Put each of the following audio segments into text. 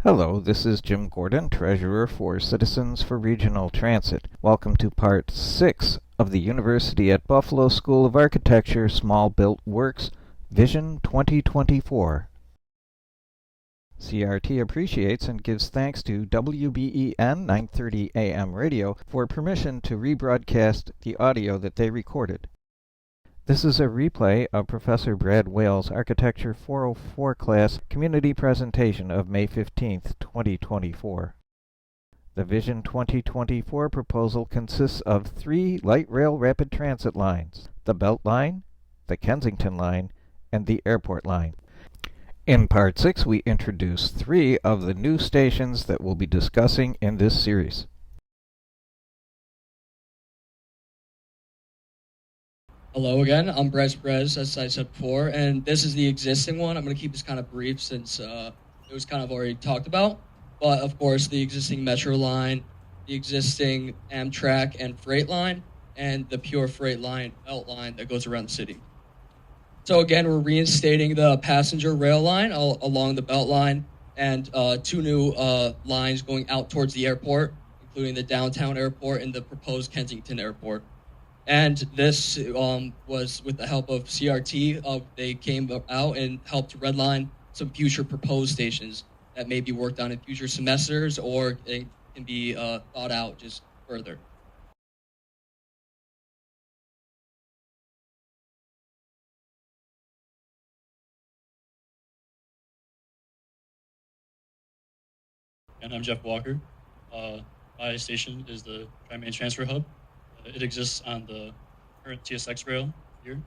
Hello, this is Jim Gordon, Treasurer for Citizens for Regional Transit. Welcome to Part 6 of the University at Buffalo School of Architecture Small Built Works Vision 2024. CRT appreciates and gives thanks to WBEN 930 AM radio for permission to rebroadcast the audio that they recorded. This is a replay of Professor Brad Wales' Architecture 404 class community presentation of May 15, 2024. The Vision 2024 proposal consists of 3 light rail rapid transit lines: the Belt Line, the Kensington Line, and the Airport Line. In Part 6, we introduce 3 of the new stations that we'll be discussing in this series. Hello again, I'm Brez, as I said before, and this is the existing one. I'm going to keep this kind of brief since it was kind of already talked about. But of course, the existing Metro line, the existing Amtrak and Freight line, and the pure Freight line, Belt line that goes around the city. So again, we're reinstating the passenger rail line along the Belt line and 2 new lines going out towards the airport, including the downtown airport and the proposed Kensington airport. And this was with the help of CRT. They came out and helped redline some future proposed stations that may be worked on in future semesters or it can be thought out just further. And I'm Jeff Walker. My station is the Tri-Main Transfer Hub. It exists on the current TSX rail here,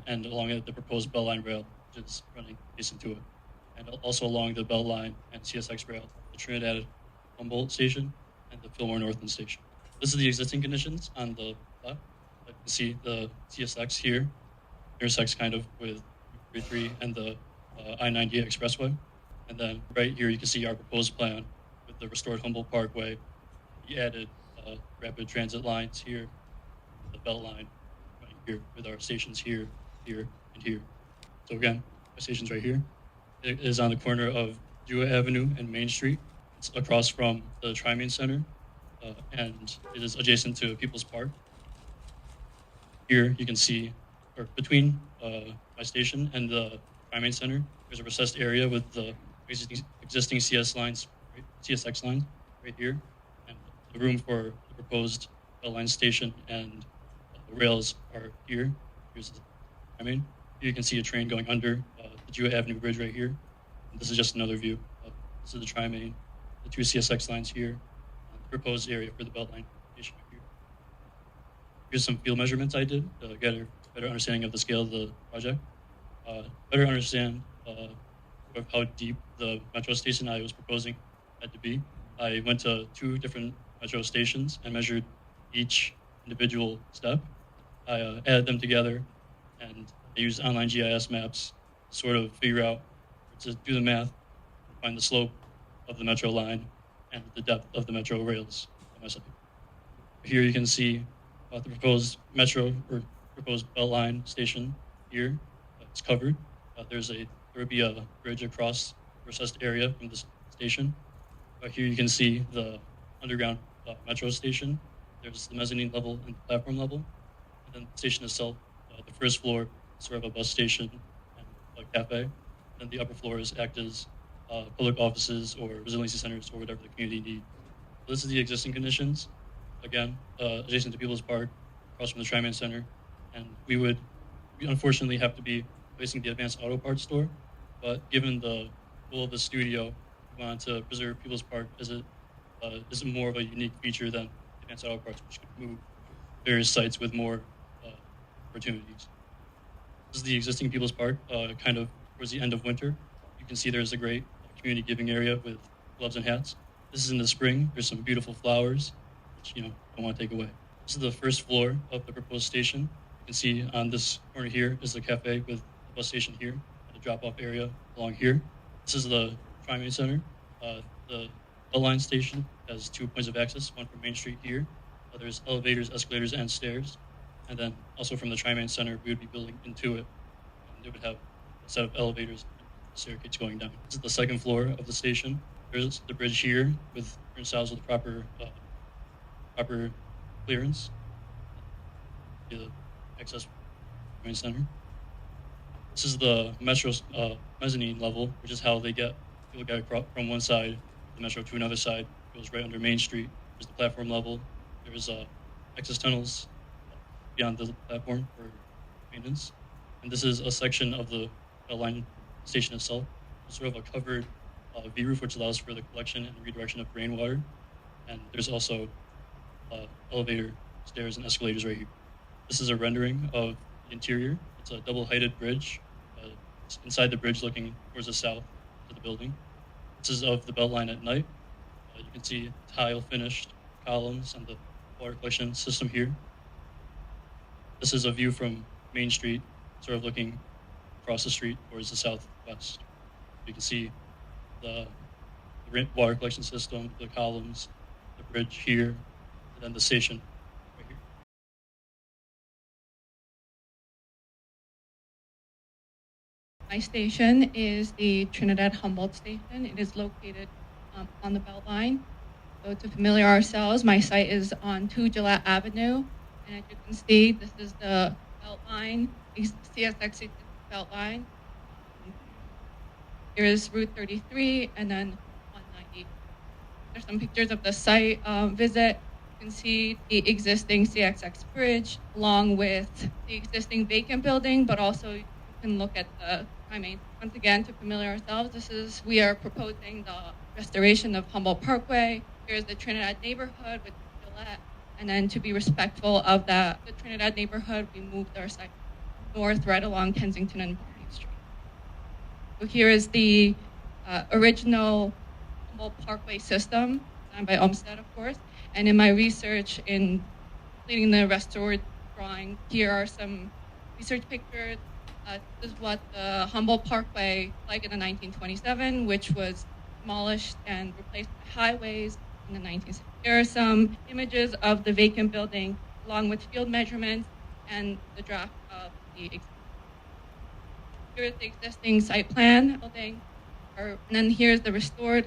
and along the proposed Bell Line rail, which is running adjacent to it, and also along the Bell Line and TSX rail, the Trinidad-Humboldt station and the Fillmore Northland station. This is the existing conditions on the left. You can see the TSX here intersects kind of with 33 and the I-90 expressway, and then right here you can see our proposed plan with the restored Humboldt Parkway. We added rapid transit lines here, the Belt Line right here, with our stations here, here, and here. So again, our station's right here. It is on the corner of Jewett Avenue and Main Street. It's across from the Tri-Main Center, and it is adjacent to People's Park. Here you can see, or between my station and the Tri-Main Center, there's a recessed area with the existing CSX lines right here. The room for the proposed Bell Line station and the rails are here. Here's the Here you can see a train going under the Jewett Avenue Bridge right here. And this is just another view. This is the Tri-Main, the 2 CSX lines here, the proposed area for the Belt Line station right here. Here's some field measurements I did to get a better understanding of the scale of the project. Better understand of how deep the metro station I was proposing had to be. I went to 2 different metro stations and measured each individual step. I added them together and I used online GIS maps to sort of figure out, to do the math, find the slope of the metro line and the depth of the metro rails on my site. Here you can see the proposed metro or proposed Belt Line station here. It's covered. There would be a bridge across the recessed area from this station. Here you can see the underground metro station. There's the mezzanine level and the platform level. And then the station itself, the first floor is sort of a bus station and a cafe. And the upper floors act as public offices or resiliency centers or whatever the community needs. So this is the existing conditions. Again, adjacent to People's Park, across from the Tri-Main Center. And we unfortunately have to be replacing the Advanced Auto Parts store. But given the goal of the studio, we wanted to preserve People's Park as it is more of a unique feature than Advanced Auto Parts, which could move various sites with more opportunities. This is the existing People's Park, kind of towards the end of winter. You can see there's a great community giving area with gloves and hats. This is in the spring. There's some beautiful flowers, which I don't want to take away. This is the first floor of the proposed station. You can see on this corner here is the cafe with the bus station here and a drop-off area along here. This is the Tri-Main Center. The Bell Line station has 2 points of access, one from Main Street here. There's elevators, escalators, and stairs. And then also from the Tri-Main Center, we would be building into it. And it would have a set of elevators and staircase going down. This is the second floor of the station. There's the bridge here with turnstiles with proper clearance. The access main center. This is the metro mezzanine level, which is how people get across from one side of the metro to another side. It goes right under Main Street. There's the platform level. There's access tunnels beyond the platform for maintenance. And this is a section of the line station itself. It's sort of a covered V-roof, which allows for the collection and redirection of rainwater. And there's also elevator, stairs, and escalators right here. This is a rendering of the interior. It's a double-heighted bridge. It's inside the bridge looking towards the south to the building. This is of the Beltline at night. You can see tile-finished columns and the water collection system here. This is a view from Main Street, sort of looking across the street towards the southwest. You can see the water collection system, the columns, the bridge here, and then the station right here. My station is the Trinidad-Humboldt station. It is located on the Beltline. So to familiar ourselves, my site is on 2 Gillette Avenue. And as you can see, this is the Beltline, CSX Beltline. Here is Route 33 and then 190. There's some pictures of the site visit. You can see the existing CXX bridge along with the existing vacant building, but also you can look at the timing. Once again, to familiar ourselves, we are proposing the restoration of Humboldt Parkway. Here's the Trinidad neighborhood with Gillette. And then to be respectful of the Trinidad neighborhood, we moved our site north right along Kensington and Barney Street. So here is the original Humboldt Parkway system, designed by Olmsted, of course. And in my research in completing the restored drawing, here are some research pictures. This is what the Humboldt Parkway like in the 1927, which was demolished and replaced by highways in the 1960s. Here are some images of the vacant building, along with field measurements and the draft of the existing. Here's the existing site plan building, and then here's the restored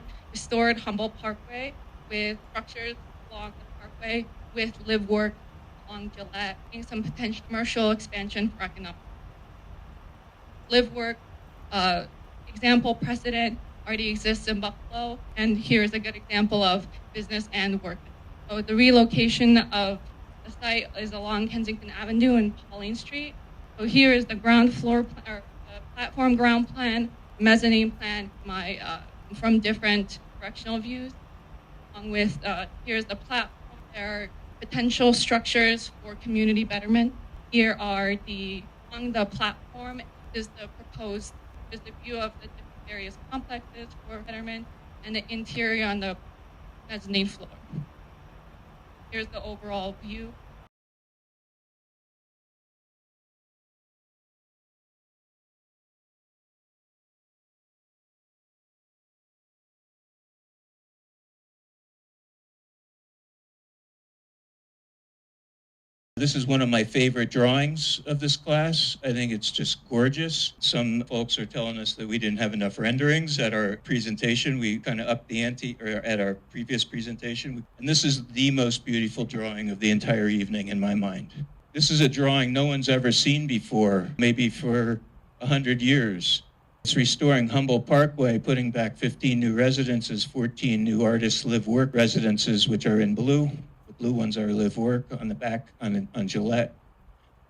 Humboldt Parkway with structures along the parkway with live work along Gillette, and some potential commercial expansion for economic. Live work example precedent already exists in Buffalo, and here's a good example of business and work. So the relocation of the site is along Kensington Avenue and Pauline Street. So here is the ground floor or the platform ground plan, mezzanine plan, from different directional views. Along with here's the platform. There are potential structures for community betterment. Here are along the platform is the proposed is the view of the various complexes for betterment and the interior on the mezzanine floor. Here's the overall view. This is one of my favorite drawings of this class. I think it's just gorgeous. Some folks are telling us that we didn't have enough renderings at our presentation. We kind of upped the ante at our previous presentation. And this is the most beautiful drawing of the entire evening in my mind. This is a drawing no one's ever seen before, maybe for 100 years. It's restoring Humboldt Parkway, putting back 15 new residences, 14 new artist live-work residences, which are in blue. Blue ones are live work on the back on Gillette.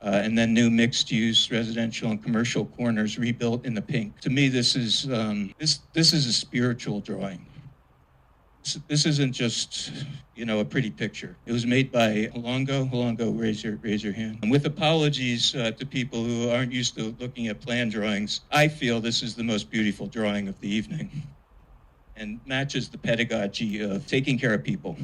And then new mixed-use residential and commercial corners rebuilt in the pink. To me, this is this is a spiritual drawing. This isn't just, a pretty picture. It was made by Khulangoo. Khulangoo, raise your hand. And with apologies to people who aren't used to looking at plan drawings, I feel this is the most beautiful drawing of the evening and matches the pedagogy of taking care of people.